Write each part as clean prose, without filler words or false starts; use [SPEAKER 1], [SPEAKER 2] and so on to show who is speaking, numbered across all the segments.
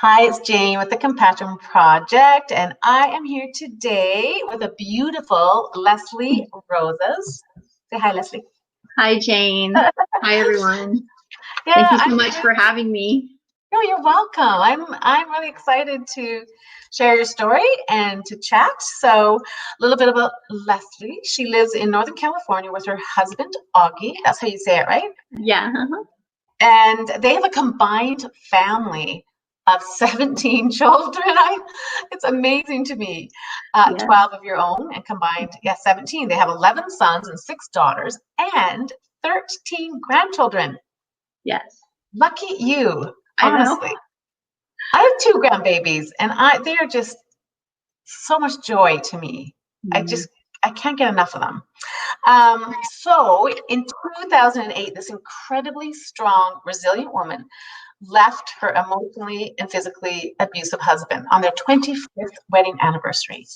[SPEAKER 1] Hi, it's Jane with the Compassion Project, and I am here today with a beautiful Lesley Rosas. Say hi, Lesley.
[SPEAKER 2] Hi, Jane. Hi, everyone.
[SPEAKER 1] Yeah,
[SPEAKER 2] Thank you so much for having me.
[SPEAKER 1] No, you're welcome. I'm really excited to share your story and to chat. So, a little bit about Lesley. She lives in Northern California with her husband, Augie. That's how you say it, right?
[SPEAKER 2] Yeah.
[SPEAKER 1] And they have a combined family of 17 children. It's amazing to me. 12 of your own and combined, 17. They have 11 sons and 6 daughters and 13 grandchildren.
[SPEAKER 2] Yes.
[SPEAKER 1] Lucky you,
[SPEAKER 2] I
[SPEAKER 1] honestly.
[SPEAKER 2] know.
[SPEAKER 1] I have 2 grandbabies and they are just so much joy to me. I can't get enough of them. So in 2008, this incredibly strong, resilient woman left her emotionally and physically abusive husband on their 25th wedding anniversary,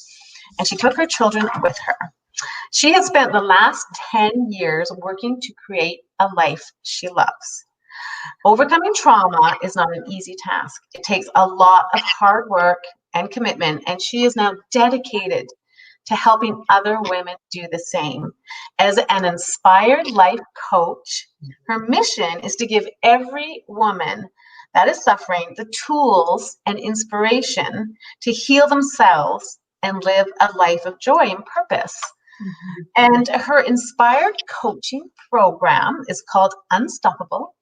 [SPEAKER 1] and she took her children with her. She has spent the last 10 years working to create a life she loves. Overcoming trauma is not an easy task. It takes a lot of hard work and commitment, and she is now dedicated to helping other women do the same. As an inspired life coach, her mission is to give every woman that is suffering the tools and inspiration to heal themselves and live a life of joy and purpose. And her inspired coaching program is called Unstoppable,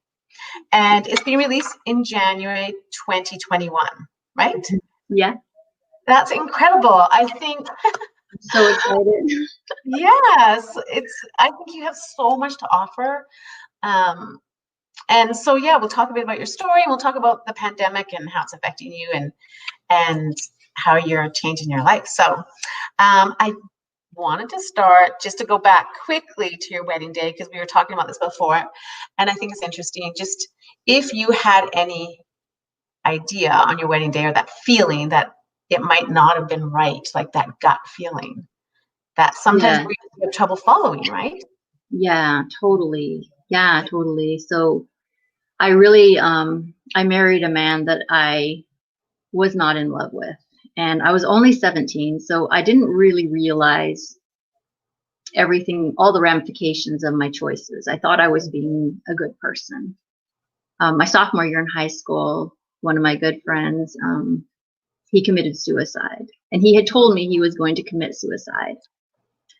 [SPEAKER 1] and it's being released in January 2021, right?
[SPEAKER 2] Yeah.
[SPEAKER 1] That's incredible. I think
[SPEAKER 2] I'm so excited.
[SPEAKER 1] Yes, I think you have so much to offer. And so, we'll talk a bit about your story, and we'll talk about the pandemic and how it's affecting you and how you're changing your life. So I wanted to start just to go back quickly to your wedding day, because we were talking about this before. And I think it's interesting, just if you had any idea on your wedding day or that feeling that it might not have been right, like that gut feeling that sometimes we have trouble following, right?
[SPEAKER 2] Yeah, totally. Yeah, totally. So I really, I married a man that I was not in love with, and I was only 17. So I didn't really realize everything, all the ramifications of my choices. I thought I was being a good person. My sophomore year in high school, one of my good friends, he committed suicide, and he had told me he was going to commit suicide.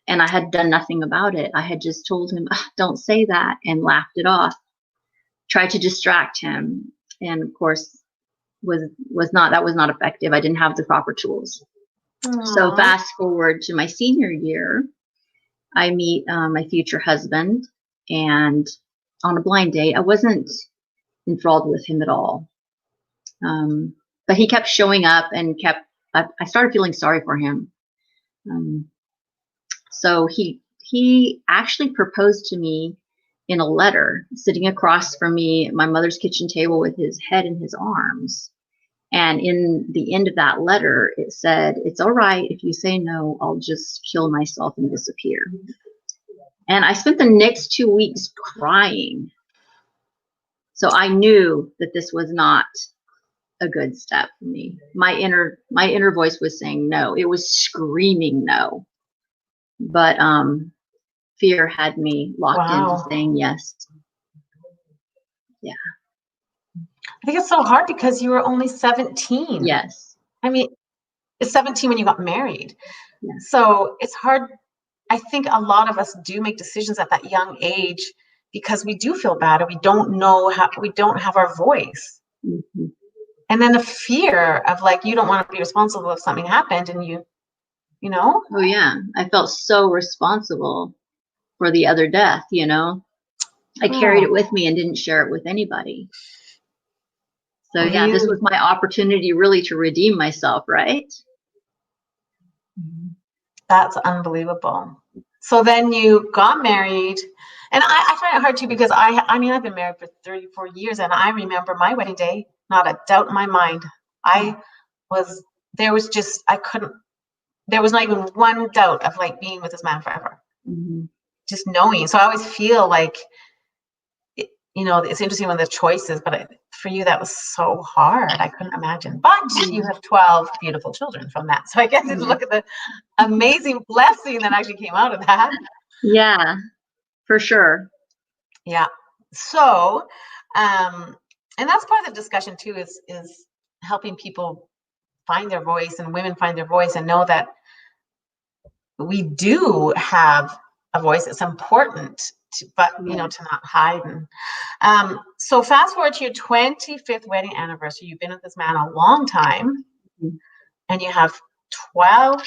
[SPEAKER 2] And I had done nothing about it. I had just told him, don't say that, and laughed it off, tried to distract him. And of course, that was not effective. I didn't have the proper tools. Aww. So fast forward to my senior year, I meet my future husband, and on a blind date. I wasn't enthralled with him at all. But he kept showing up and I started feeling sorry for him. So he actually proposed to me in a letter, sitting across from me at my mother's kitchen table with his head in his arms. And in the end of that letter, it said, "It's all right if you say no, I'll just kill myself and disappear." And I spent the next 2 weeks crying. So I knew that this was not a good step for me. My inner voice was saying no. It was screaming no. But fear had me locked into saying yes. Yeah.
[SPEAKER 1] I think it's so hard because you were only 17.
[SPEAKER 2] Yes.
[SPEAKER 1] I mean, it's 17 when you got married.
[SPEAKER 2] Yes.
[SPEAKER 1] So it's hard. I think a lot of us do make decisions at that young age because we do feel bad, and we don't know how, we don't have our voice.
[SPEAKER 2] Mm-hmm.
[SPEAKER 1] And then the fear of, like, you don't want to be responsible if something happened, and you know?
[SPEAKER 2] Oh yeah. I felt so responsible for the other death, you know? I carried it with me and didn't share it with anybody. So yeah, this was my opportunity really to redeem myself, right?
[SPEAKER 1] That's unbelievable. So then you got married, and I find it hard too, because I mean, I've been married for 34 years, and I remember my wedding day, not a doubt in my mind. There was not even one doubt of, like, being with this man forever.
[SPEAKER 2] Mm-hmm.
[SPEAKER 1] Just knowing. So I always feel like, it's interesting when the choices, but for you, that was so hard. I couldn't imagine. But you have 12 beautiful children from that. So I guess you look at the amazing blessing that actually came out of that.
[SPEAKER 2] Yeah, for sure.
[SPEAKER 1] Yeah. So, and that's part of the discussion too, is helping people find their voice, and women find their voice, and know that we do have a voice. It's important to, but you know, to not hide. And so fast forward to your 25th wedding anniversary. You've been with this man a long time, and you have 12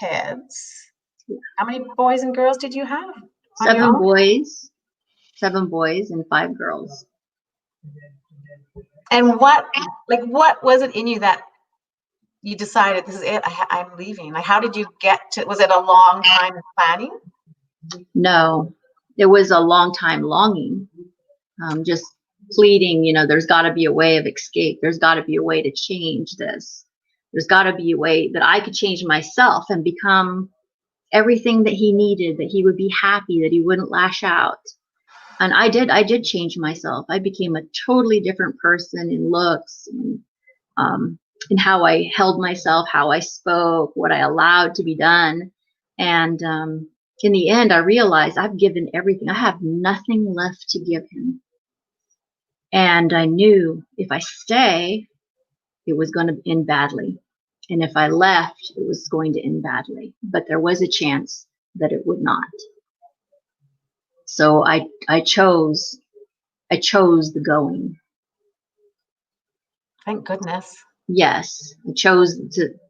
[SPEAKER 1] kids. How many boys and girls did you have?
[SPEAKER 2] 7 boys. 7 boys and 5 girls.
[SPEAKER 1] And what was it in you that you decided, this is it, I'm leaving? Like, how did you get to, was it a long time planning?
[SPEAKER 2] No, it was a long time longing. Just pleading, you know, there's got to be a way of escape. There's got to be a way to change this. There's got to be a way that I could change myself and become everything that he needed, that he would be happy, that he wouldn't lash out. And I did change myself. I became a totally different person in looks, and in how I held myself, how I spoke, what I allowed to be done. And in the end, I realized I've given everything. I have nothing left to give him. And I knew if I stay, it was going to end badly. And if I left, it was going to end badly. But there was a chance that it would not. So I chose the going.
[SPEAKER 1] Thank goodness.
[SPEAKER 2] Yes, I chose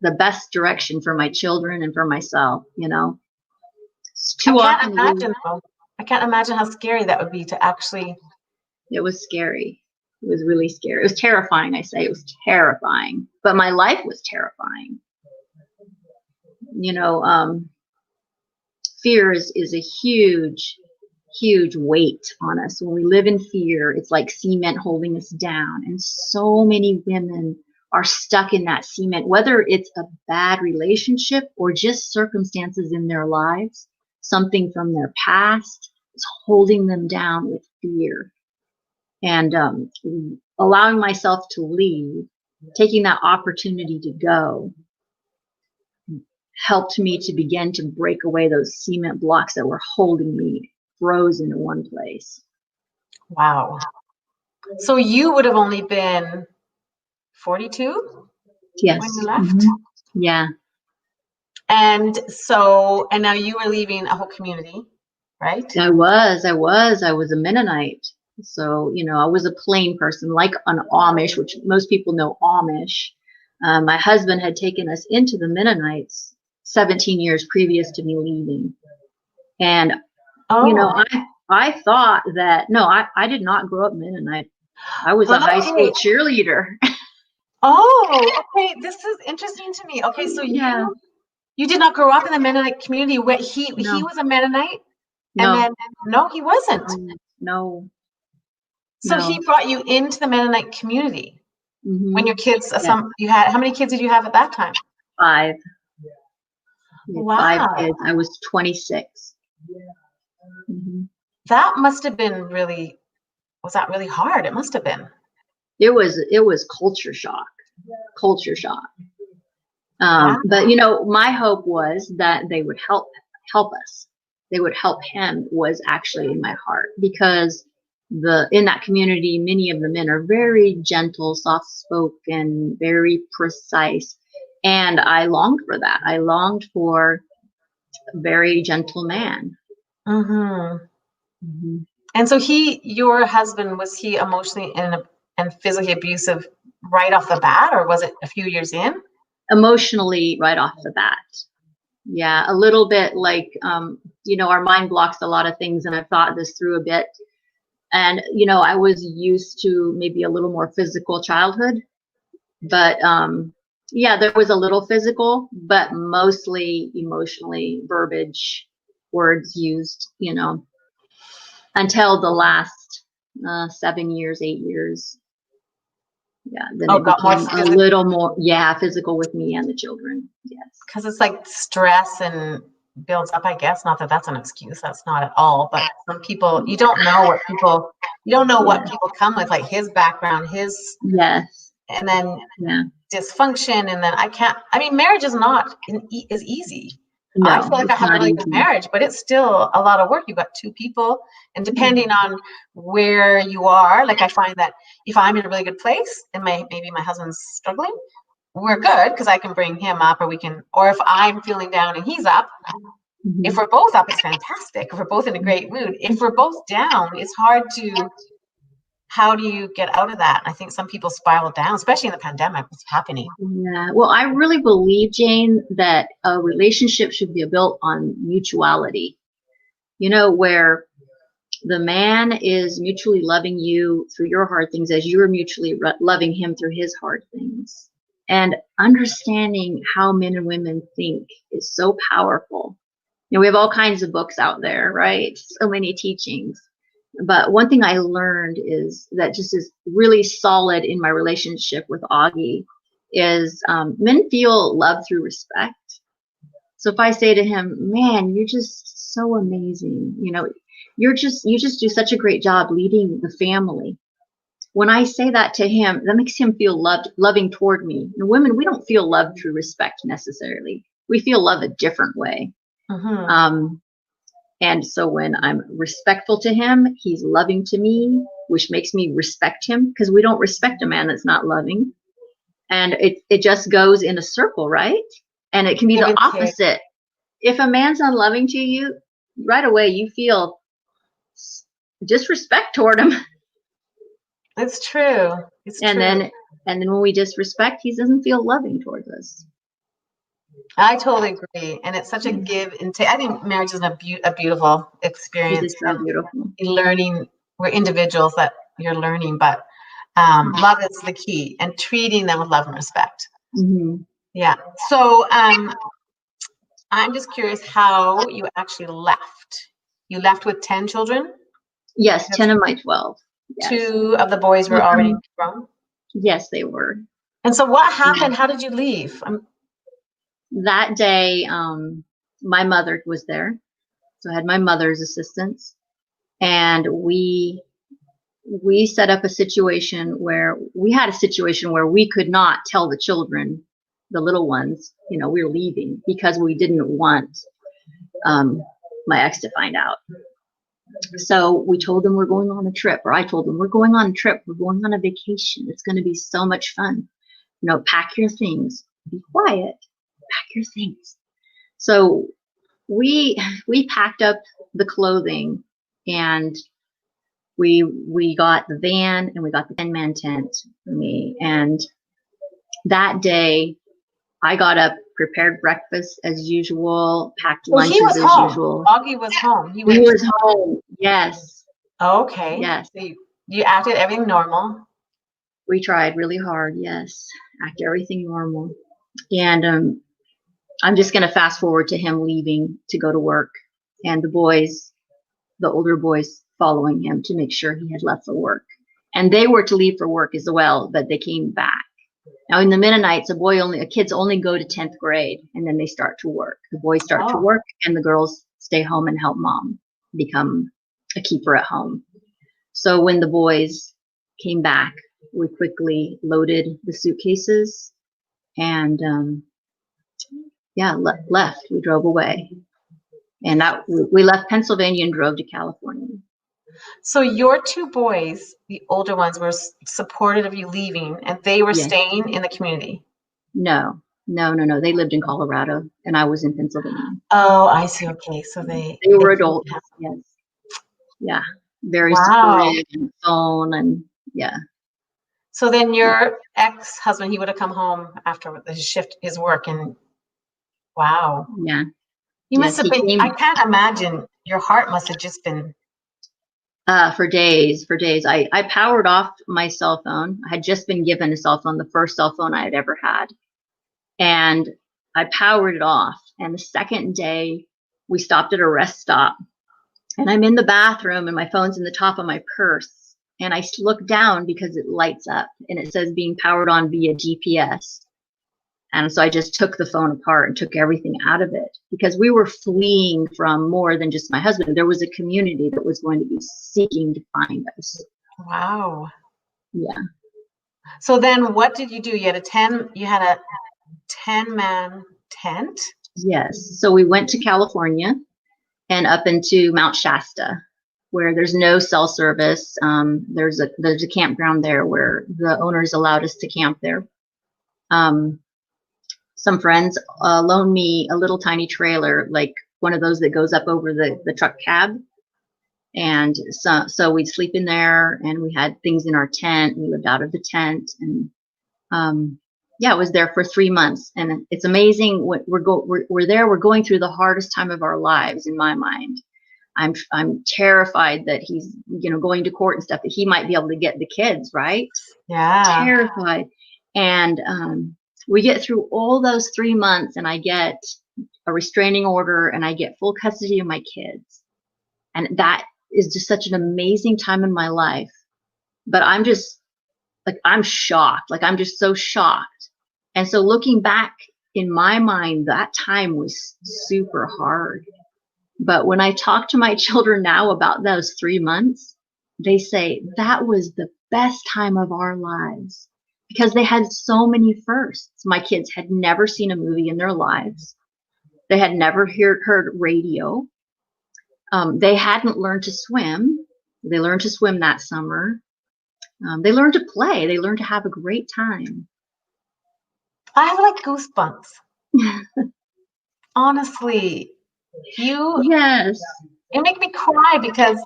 [SPEAKER 2] the best direction for my children and for myself, you know.
[SPEAKER 1] I can't imagine how scary that would be to actually.
[SPEAKER 2] It was scary. It was really scary. It was terrifying. I say it was terrifying, but my life was terrifying. You know, fear is a huge weight on us. When we live in fear, it's like cement holding us down. And so many women are stuck in that cement, whether it's a bad relationship or just circumstances in their lives, something from their past is holding them down with fear. And allowing myself to leave, taking that opportunity to go, helped me to begin to break away those cement blocks that were holding me frozen in one place.
[SPEAKER 1] Wow. So you would have only been 42?
[SPEAKER 2] Yes.
[SPEAKER 1] When you left?
[SPEAKER 2] Mm-hmm. Yeah.
[SPEAKER 1] And now you were leaving a whole community, right?
[SPEAKER 2] I was a Mennonite. So, you know, I was a plain person, like an Amish, which most people know Amish. My husband had taken us into the Mennonites 17 years previous to me leaving. And, you know, I thought that, no, I did not grow up Mennonite. I was a high school cheerleader.
[SPEAKER 1] Oh, okay. This is interesting to me. Okay, so you did not grow up in the Mennonite community where he was a Mennonite? And then, no, he wasn't.
[SPEAKER 2] No.
[SPEAKER 1] So he brought you into the Mennonite community when your kids, how many kids did you have at that time?
[SPEAKER 2] 5.
[SPEAKER 1] Wow.
[SPEAKER 2] 5 kids. I was 26. Mm-hmm.
[SPEAKER 1] That must have been was that really hard? It must have been.
[SPEAKER 2] It was culture shock. Culture shock. But, you know, my hope was that they would help us. They would help him was actually in my heart, because in that community, many of the men are very gentle, soft-spoken, very precise. And I longed for that. I longed for a very gentle man.
[SPEAKER 1] Mm-hmm. Mm-hmm. And so your husband, was he emotionally and physically abusive right off the bat, or was it a few years in?
[SPEAKER 2] Emotionally right off the bat. Yeah, a little bit like, you know, our mind blocks a lot of things, and I've thought this through a bit. And, you know, I was used to maybe a little more physical childhood, but yeah, there was a little physical, but mostly emotionally, verbiage, words used, you know, until the last 7 years, 8 years. Yeah, then it became a little more, physical with me and the children. Yes.
[SPEAKER 1] Because it's like stress and builds up, I guess. Not that that's an excuse. That's not at all. But some people, you don't know what people come with, like his background,
[SPEAKER 2] Yes.
[SPEAKER 1] and then
[SPEAKER 2] Yeah.
[SPEAKER 1] dysfunction. And then I mean, marriage is not is easy.
[SPEAKER 2] No,
[SPEAKER 1] I feel like I
[SPEAKER 2] it's
[SPEAKER 1] have a
[SPEAKER 2] not
[SPEAKER 1] really good
[SPEAKER 2] easy.
[SPEAKER 1] marriage, but it's still a lot of work. You've got two people, and depending on where you are, like I find that if I'm in a really good place and maybe my husband's struggling, we're good because I can bring him up, or if I'm feeling down and he's up, if we're both up, it's fantastic. If we're both in a great mood, if we're both down, it's hard to. How do you get out of that? I think some people spiral down, especially in the pandemic. What's happening?
[SPEAKER 2] Yeah. Well, I really believe, Jane, that a relationship should be built on mutuality. You know, where the man is mutually loving you through your hard things as you're mutually loving him through his hard things. And understanding how men and women think is so powerful. You know, we have all kinds of books out there, right? So many teachings. But one thing I learned is that just is really solid in my relationship with Augie is men feel love through respect. So if I say to him, man, you're just so amazing, you know, you just do such a great job leading the family. When I say that to him, that makes him feel loving toward me. And women, we don't feel love through respect necessarily. We feel love a different way. And so when I'm respectful to him, he's loving to me, which makes me respect him, because we don't respect a man that's not loving. And it just goes in a circle, right? And it can be the opposite. If a man's unloving to you, right away you feel disrespect toward him.
[SPEAKER 1] It's true.
[SPEAKER 2] And then when we disrespect, he doesn't feel loving towards us.
[SPEAKER 1] I totally agree, and it's such a give and take. I think marriage is a beautiful experience.
[SPEAKER 2] It is so beautiful.
[SPEAKER 1] Learning, we're individuals that you're learning, but love is the key, and treating them with love and respect. Yeah. So I'm just curious how you actually left. You left with 10 children?
[SPEAKER 2] Yes, 10 of my 12. Yes.
[SPEAKER 1] 2 of the boys were already grown?
[SPEAKER 2] Yes, they were.
[SPEAKER 1] And so what happened? How did you leave?
[SPEAKER 2] That day, my mother was there. So I had my mother's assistance. And we set up a situation where we could not tell the children, the little ones, you know, we were leaving because we didn't want my ex to find out. So we told them we're going on a trip, or I told them we're going on a trip. We're going on a vacation. It's going to be so much fun. You know, pack your things. Be quiet. Pack your things. So we packed up the clothing, and we got the van, and we got the 10-man tent for me. And that day, I got up, prepared breakfast as usual, packed lunches as usual.
[SPEAKER 1] Augie was home.
[SPEAKER 2] He was home. Yes.
[SPEAKER 1] Okay.
[SPEAKER 2] Yes.
[SPEAKER 1] So you acted everything normal.
[SPEAKER 2] We tried really hard. Yes. Act everything normal. And I'm just going to fast forward to him leaving to go to work, and the boys, the older boys, following him to make sure he had left for work. And they were to leave for work as well, but they came back. Now in the Mennonites, kids only go to 10th grade, and then they start to work. The boys start to work, and the girls stay home and help mom become a keeper at home. So when the boys came back, we quickly loaded the suitcases and left. We drove away, and we left Pennsylvania and drove to California.
[SPEAKER 1] So your 2 boys, the older ones, were supportive of you leaving, and they were staying in the community?
[SPEAKER 2] No. They lived in Colorado, and I was in Pennsylvania.
[SPEAKER 1] Oh, I see. Okay, so they
[SPEAKER 2] were adults. Yes. Yeah. Very supportive on the phone, and yeah.
[SPEAKER 1] So then your ex-husband, he would have come home after his work, and wow.
[SPEAKER 2] Yeah.
[SPEAKER 1] You must have been. I can't imagine. Your heart must have just been.
[SPEAKER 2] For days. I powered off my cell phone. I had just been given a cell phone, the first cell phone I had ever had. And I powered it off. And the second day, we stopped at a rest stop. And I'm in the bathroom, and my phone's in the top of my purse. And I look down because it lights up, and it says being powered on via GPS. And so I just took the phone apart and took everything out of it, because we were fleeing from more than just my husband. There was a community that was going to be seeking to find us.
[SPEAKER 1] Wow.
[SPEAKER 2] Yeah.
[SPEAKER 1] So then what did you do? You had a 10-man tent?
[SPEAKER 2] Yes. So we went to California and up into Mount Shasta, where there's no cell service. There's a campground there where the owners allowed us to camp there. Some friends loaned me a little tiny trailer, like one of those that goes up over the truck cab. And so we'd sleep in there, and we had things in our tent. We lived out of the tent, and yeah, I was there for 3 months. And it's amazing. We're there. We're going through the hardest time of our lives, in my mind. I'm terrified that he's, going to court and stuff, that he might be able to get the kids, right?
[SPEAKER 1] Yeah.
[SPEAKER 2] Terrified. And we get through all those 3 months, and I get a restraining order, and I get full custody of my kids. And that is just such an amazing time in my life. But I'm just I'm shocked. I'm just so shocked. And so looking back in my mind, that time was super hard. But when I talk to my children now about those 3 months, they say that was the best time of our lives, because they had so many firsts. My kids had never seen a movie in their lives. They had never heard radio. They hadn't learned to swim. They learned to swim that summer. They learned to play. They learned to have a great time.
[SPEAKER 1] I have goosebumps. Honestly,
[SPEAKER 2] Yes.
[SPEAKER 1] You make me cry, because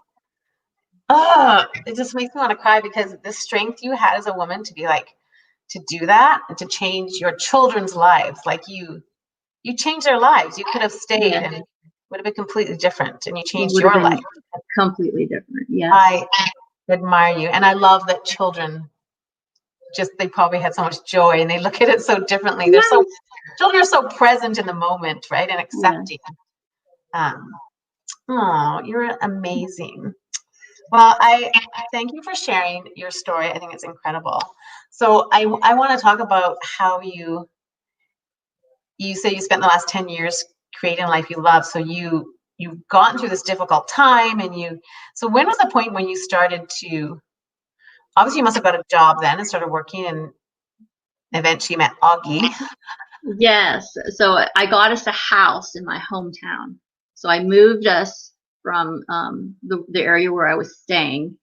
[SPEAKER 1] it just makes me want to cry, because the strength you had as a woman to be to do that and to change your children's lives. You changed their lives. You could have stayed and would have been completely different, and you changed your life.
[SPEAKER 2] Completely different. Yes.
[SPEAKER 1] I admire you, and I love that children they probably had so much joy, and they look at it so differently.
[SPEAKER 2] Yes.
[SPEAKER 1] Children are so present in the moment, right, and accepting. Oh, you're amazing. Well, I thank you for sharing your story. I think it's incredible. So I want to talk about how you say you spent the last 10 years creating a life you love. So you've gotten through this difficult time, and so when was the point when you started to, obviously you must have got a job then and started working, and eventually met Augie.
[SPEAKER 2] Yes. So I got us a house in my hometown. So I moved us from the area where I was staying,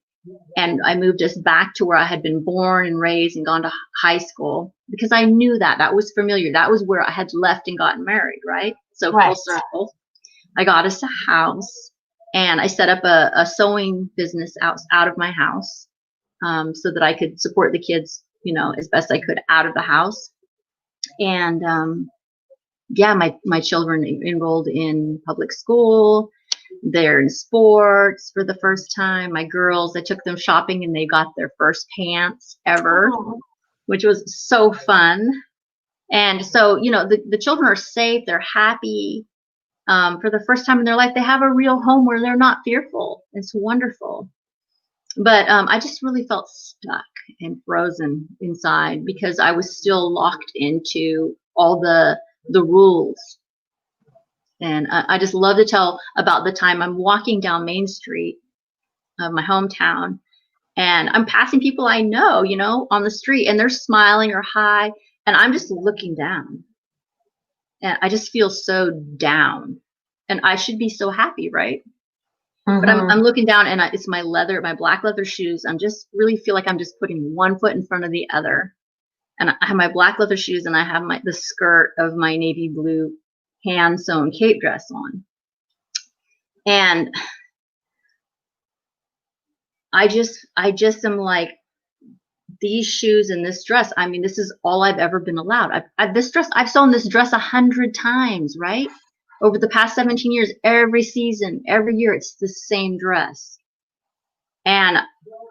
[SPEAKER 2] and I moved us back to where I had been born and raised and gone to high school, because I knew that was familiar. That was where I had left and gotten married, right? So
[SPEAKER 1] Right.
[SPEAKER 2] Full circle. I got us a house, and I set up a sewing business out of my house, so that I could support the kids, as best I could out of the house. And my children enrolled in public school. They're in sports for the first time. My girls, I took them shopping, and they got their first pants ever, which was so fun. And so, the children are safe. They're happy. For the first time in their life, they have a real home where they're not fearful. It's wonderful. But I just really felt stuck and frozen inside, because I was still locked into all the rules. And I just love to tell about the time I'm walking down Main Street of my hometown, and I'm passing people I know, on the street, and they're smiling or hi, and I'm just looking down, and I just feel so down, and I should be so happy, right?
[SPEAKER 1] Mm-hmm.
[SPEAKER 2] But I'm looking down, and it's my black leather shoes. I'm just really feel like I'm just putting one foot in front of the other. And I have my black leather shoes, and I have the skirt of my navy blue hand sewn cape dress on. And I just am like, these shoes and this dress, I mean, this is all I've ever been allowed. I've sewn this dress 100 times, right? Over the past 17 years, every season, every year, it's the same dress. And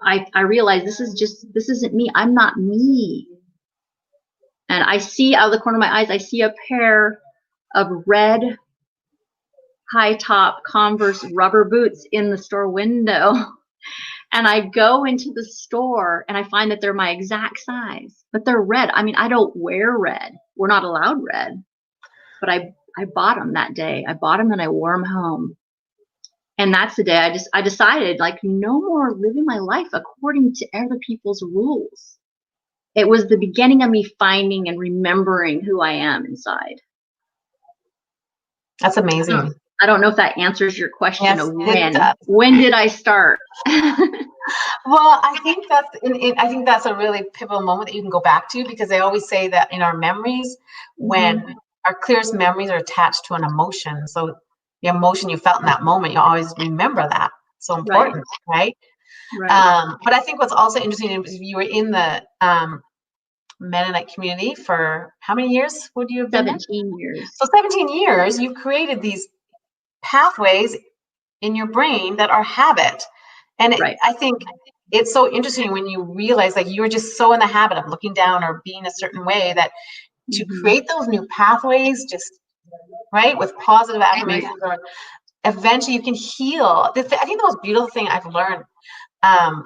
[SPEAKER 2] I realized this isn't me. I'm not me. And I see out of the corner of my eyes, I see a pair of red high top Converse rubber boots in the store window. And I go into the store, and I find that they're my exact size, but they're red. I mean, I don't wear red. we're not allowed red. But I bought them that day. I bought them and I wore them home. And that's the day I decided, like, no more living my life according to other people's rules. It was the beginning of me finding and remembering who I am inside.
[SPEAKER 1] That's amazing.
[SPEAKER 2] I don't know if that answers your question
[SPEAKER 1] Yes,
[SPEAKER 2] of
[SPEAKER 1] it does.
[SPEAKER 2] when did I start?
[SPEAKER 1] Well, I think that's a really pivotal moment that you can go back to, because they always say that in our memories, when our clearest memories are attached to an emotion. So the emotion you felt in that moment, you always remember that. So important, right? But I think what's also interesting is you were in the Mennonite community for how many years would you have been
[SPEAKER 2] 17 years.
[SPEAKER 1] So 17 years, you've created these pathways in your brain that are habit. And I think it's so interesting when you realize like you're just so in the habit of looking down or being a certain way that to create those new pathways, just with positive affirmations, or eventually you can heal. I think the most beautiful thing I've learned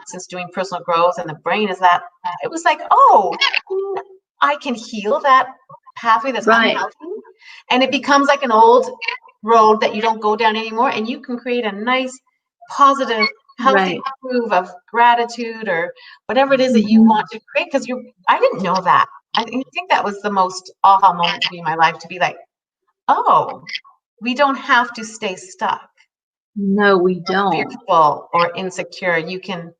[SPEAKER 1] since doing personal growth in the brain is that it was like, oh, I can heal that pathway that's unhealthy, and it becomes like an old road that you don't go down anymore, and you can create a nice, positive, healthy groove of gratitude or whatever it is that you want to create. Because I didn't know that. I think that was the most aha moment to be in my life, to be like, oh, we don't have to stay stuck.
[SPEAKER 2] No, we don't.
[SPEAKER 1] Fearful or insecure. You can,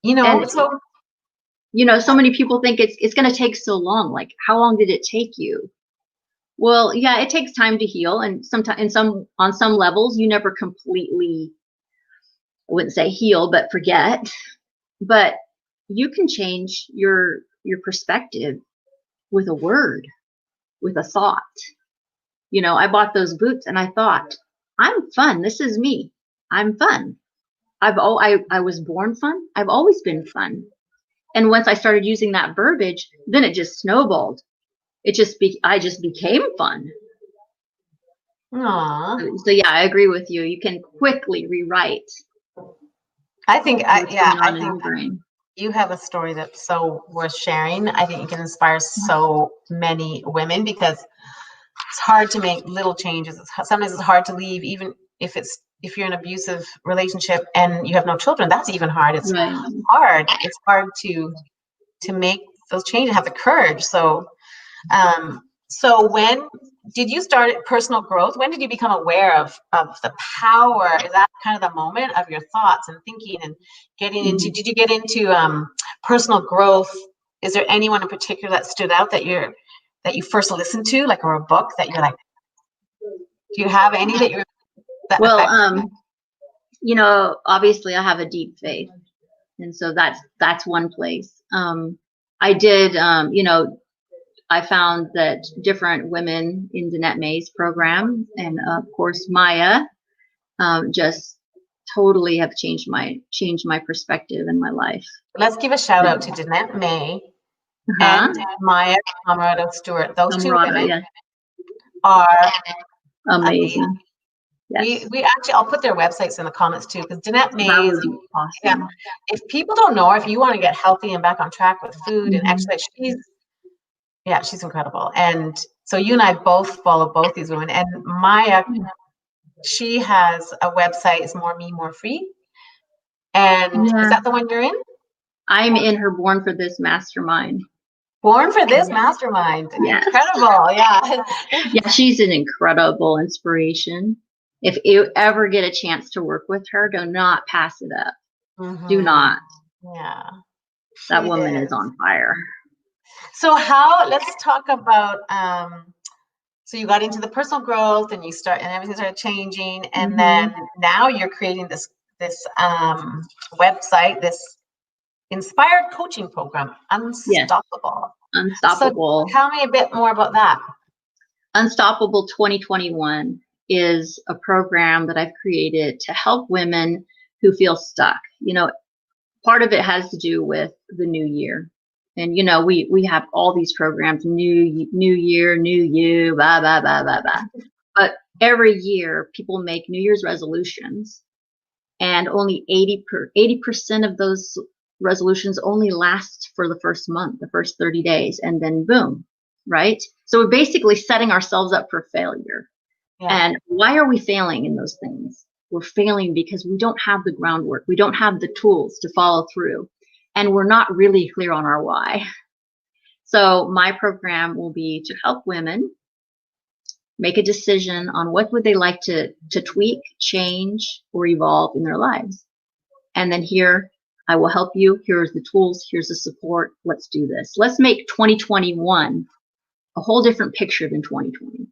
[SPEAKER 1] so
[SPEAKER 2] many people think it's going to take so long. Like, how long did it take you? Well, yeah, it takes time to heal, and sometimes on some levels you never completely, I wouldn't say heal, but forget. But you can change your perspective with a word, with a thought. I bought those boots and I thought, I'm fun. This is me. I'm fun. I was born fun. I've always been fun. And once I started using that verbiage, then it just snowballed. I just became fun.
[SPEAKER 1] Aww.
[SPEAKER 2] So yeah, I agree with you. You can quickly rewrite.
[SPEAKER 1] I think you have a story that's so worth sharing. I think you can inspire so many women, because it's hard to make little changes. Sometimes it's hard to leave, even if you're in an abusive relationship and you have no children. That's even hard. It's hard. It's hard to make those changes, have the courage. So when did you start personal growth? When did you become aware of the power? Is that kind of the moment of your thoughts and thinking and getting into? Did you get into personal growth? Is there anyone in particular that stood out that you first listened to, like, or a book that you're like? Do you have any that you're?
[SPEAKER 2] Obviously I have a deep faith, and so that's one place. I did, I found that different women in Danette May's program, and of course Maya, just totally have changed my perspective in my life.
[SPEAKER 1] Let's give a shout out to Danette May and Maya Camarado Stewart. Those two women are amazing. Yes. We actually, I'll put their websites in the comments too, because Danette May is awesome. Yeah. If people don't know her, if you want to get healthy and back on track with food and exercise, she's incredible. And so you and I both follow both these women. And Maya, she has a website, it's More Me, More Free. And is that the one you're in?
[SPEAKER 2] I'm in her Born for This mastermind.
[SPEAKER 1] Born for This mastermind. Yes. Incredible. Yeah.
[SPEAKER 2] Yeah, she's an incredible inspiration. If you ever get a chance to work with her, do not pass it up. Do not.
[SPEAKER 1] Yeah.
[SPEAKER 2] That woman is on fire.
[SPEAKER 1] So let's talk about, so you got into the personal growth and everything started changing. And then now you're creating this website, this inspired coaching program, Unstoppable.
[SPEAKER 2] Yes. Unstoppable.
[SPEAKER 1] So tell me a bit more about that.
[SPEAKER 2] Unstoppable 2021 is a program that I've created to help women who feel stuck. Part of it has to do with the new year. And, we have all these programs, new year, new you, blah, blah, blah, blah, blah. But every year people make New Year's resolutions, and only 80% of those resolutions only last for the first month, the first 30 days. And then boom, right? So we're basically setting ourselves up for failure.
[SPEAKER 1] Yeah.
[SPEAKER 2] And why are we failing in those things? We're failing because we don't have the groundwork. We don't have the tools to follow through. And we're not really clear on our why. So my program will be to help women make a decision on what would they like to tweak, change, or evolve in their lives. And then here, I will help you. Here's the tools. Here's the support. Let's do this. Let's make 2021 a whole different picture than 2020.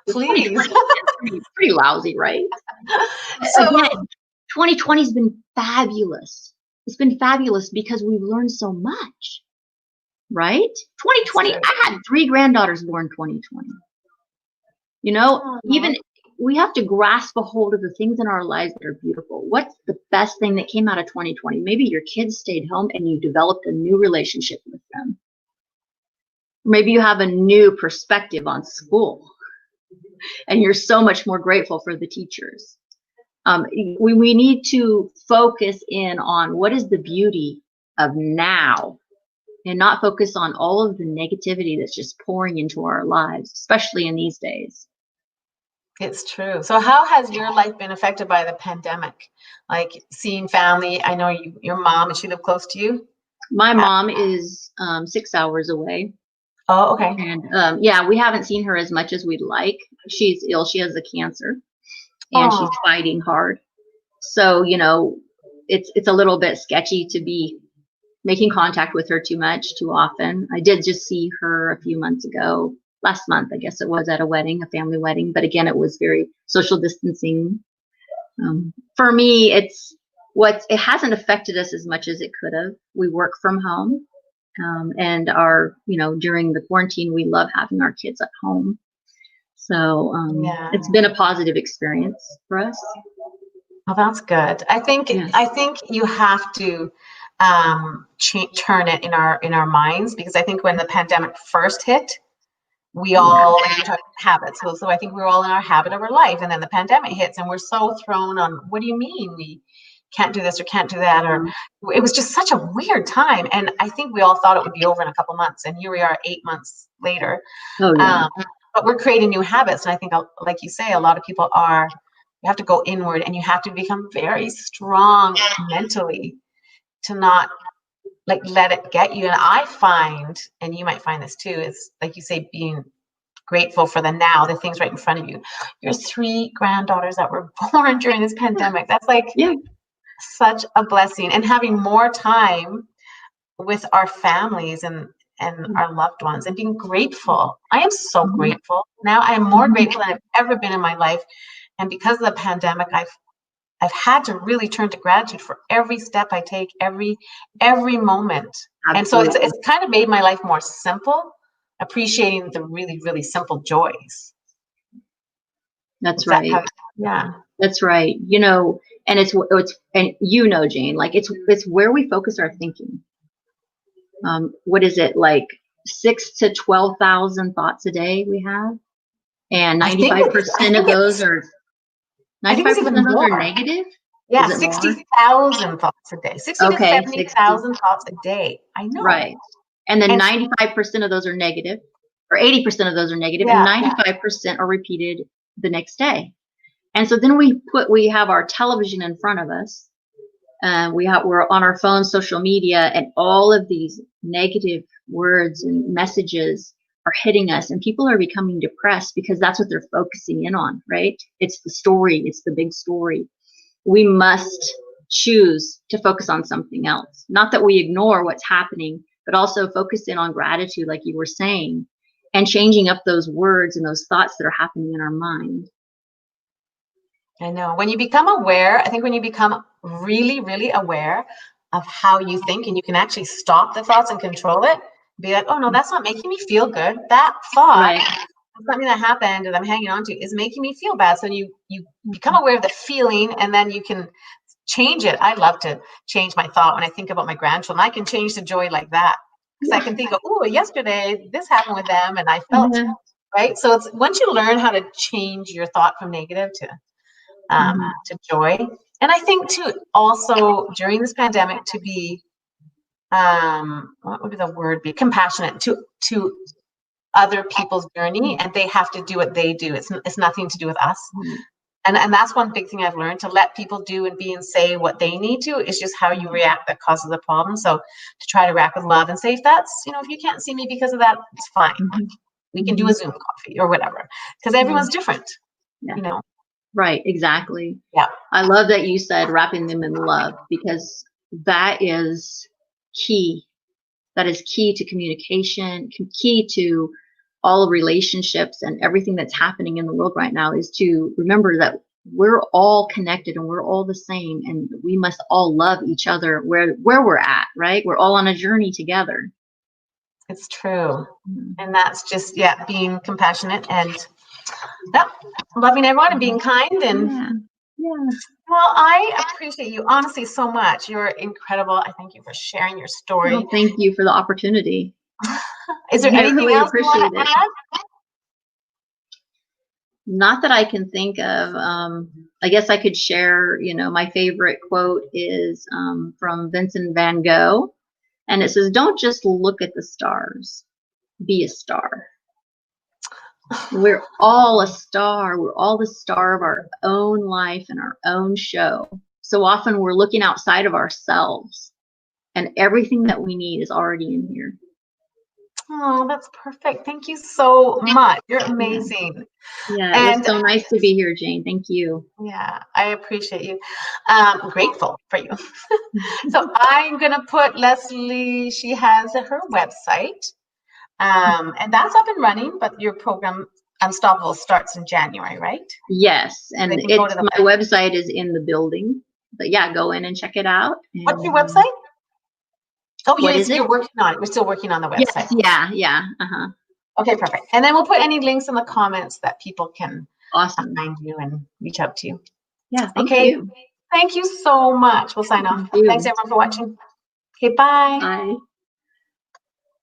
[SPEAKER 1] Please.
[SPEAKER 2] Pretty lousy, right?
[SPEAKER 1] So
[SPEAKER 2] again, 2020 has been fabulous. It's been fabulous because we've learned so much, right? 2020, I had 3 granddaughters born 2020. You know, even we have to grasp a hold of the things in our lives that are beautiful. What's the best thing that came out of 2020? Maybe your kids stayed home and you developed a new relationship with them. Maybe you have a new perspective on school and you're so much more grateful for the teachers. We need to focus in on what is the beauty of now and not focus on all of the negativity that's just pouring into our lives, especially in these days.
[SPEAKER 1] It's true. So how has your life been affected by the pandemic? Like seeing family, I know your mom, and she lived close to you?
[SPEAKER 2] My mom is 6 hours away.
[SPEAKER 1] Oh, okay.
[SPEAKER 2] And yeah, we haven't seen her as much as we'd like. She's ill. She has a cancer and she's fighting hard. So, you know, it's a little bit sketchy to be making contact with her too much, too often. I did just see her a few months ago, last month, I guess it was, at a wedding, a family wedding. But again, it was very social distancing. For me, it hasn't affected us as much as it could have. We work from home. And during the quarantine, we love having our kids at home. So it's been a positive experience for us.
[SPEAKER 1] Well, that's good. I think you have to turn it in our minds, because I think when the pandemic first hit, we all, like, you're talking habits. So I think we're all in our habit of our life, and then the pandemic hits and we're so thrown on, what do you mean we can't do this or can't do that? Or it was just such a weird time. And I think we all thought it would be over in a couple months, and here we are 8 months later. But we're creating new habits. And I think, like you say, a lot of people you have to go inward, and you have to become very strong mentally to not let it get you. And I find, and you might find this too, is like you say, being grateful for the now, the things right in front of you. Your 3 granddaughters that were born during this pandemic. That's like such a blessing. And having more time with our families and our loved ones, and being grateful. I am so grateful. Now I am more grateful than I've ever been in my life. And because of the pandemic, I've had to really turn to gratitude for every step I take, every moment. Absolutely. And so it's kind of made my life more simple, appreciating the really, really simple joys.
[SPEAKER 2] That's right. That's right. You know, and it's Jane, like it's where we focus our thinking. What is it, like 6,000 to 12,000 thoughts a day we have? And 95% of those are 95% of those are negative?
[SPEAKER 1] Yeah, 60,000 thoughts a day. 60 to 70,000 thoughts a day. I know.
[SPEAKER 2] Right. And then 95% of those are negative, or 80% of those are negative, and 95% are repeated the next day. And so then we have our television in front of us. We're on our phone, social media, and all of these negative words and messages are hitting us, and people are becoming depressed because that's what they're focusing in on, right? It's the story. It's the big story. We must choose to focus on something else. Not that we ignore what's happening, but also focus in on gratitude, like you were saying, and changing up those words and those thoughts that are happening in our mind.
[SPEAKER 1] I know. When you become aware, I think when you become really, really aware of how you think, and you can actually stop the thoughts and control it, be like, oh no, that's not making me feel good. That thought, something that happened and I'm hanging on to, is making me feel bad. So you become aware of the feeling, and then you can change it. I love to change my thought when I think about my grandchildren. I can change the joy like that, because I can think of, oh, yesterday this happened with them and I felt right. So it's once you learn how to change your thought from negative to joy. And I think too, also during this pandemic, to be what would the word be? Compassionate to other people's journey, and they have to do what they do. It's nothing to do with us. And that's one big thing I've learned, to let people do and be and say what they need to. Is just how you react that causes the problem. So to try to react with love and say, if that's, if you can't see me because of that, it's fine. We can do a Zoom coffee or whatever, because everyone's different,
[SPEAKER 2] Right, exactly.
[SPEAKER 1] Yeah.
[SPEAKER 2] I love that you said wrapping them in love, because that is key. That is key to communication, key to all relationships and everything that's happening in the world right now, is to remember that we're all connected and we're all the same, and we must all love each other where we're at, right? We're all on a journey together.
[SPEAKER 1] It's true. And that's just, being compassionate and loving everyone and being kind. And well, I appreciate you honestly so much. You're incredible. I thank you for sharing your story.
[SPEAKER 2] Well, thank you for the opportunity.
[SPEAKER 1] Is there anything
[SPEAKER 2] really
[SPEAKER 1] else you want to add?
[SPEAKER 2] Not that I can think of. I guess I could share, my favorite quote is from Vincent van Gogh. And it says, "Don't just look at the stars, be a star." We're all a star. We're all the star of our own life and our own show. So often we're looking outside of ourselves, and everything that we need is already in here.
[SPEAKER 1] Oh, that's perfect. Thank you so much. You're amazing.
[SPEAKER 2] Yeah, it was so nice to be here, Jane. Thank you.
[SPEAKER 1] Yeah, I appreciate you. I'm grateful for you. So I'm going to put Lesley, she has her website, and that's up and running, but your program, Unstoppable, starts in January, right?
[SPEAKER 2] Yes, and my website is in the building, but go in and check it out.
[SPEAKER 1] What's your website? Oh, you're working on it. We're still working on the website.
[SPEAKER 2] Yes, yeah.
[SPEAKER 1] Okay, perfect. And then we'll put any links in the comments that people can
[SPEAKER 2] find
[SPEAKER 1] you and reach out to you.
[SPEAKER 2] Yeah, thank you.
[SPEAKER 1] Thank you so much. We'll sign off. Thanks everyone for watching. Okay, bye.
[SPEAKER 2] Bye.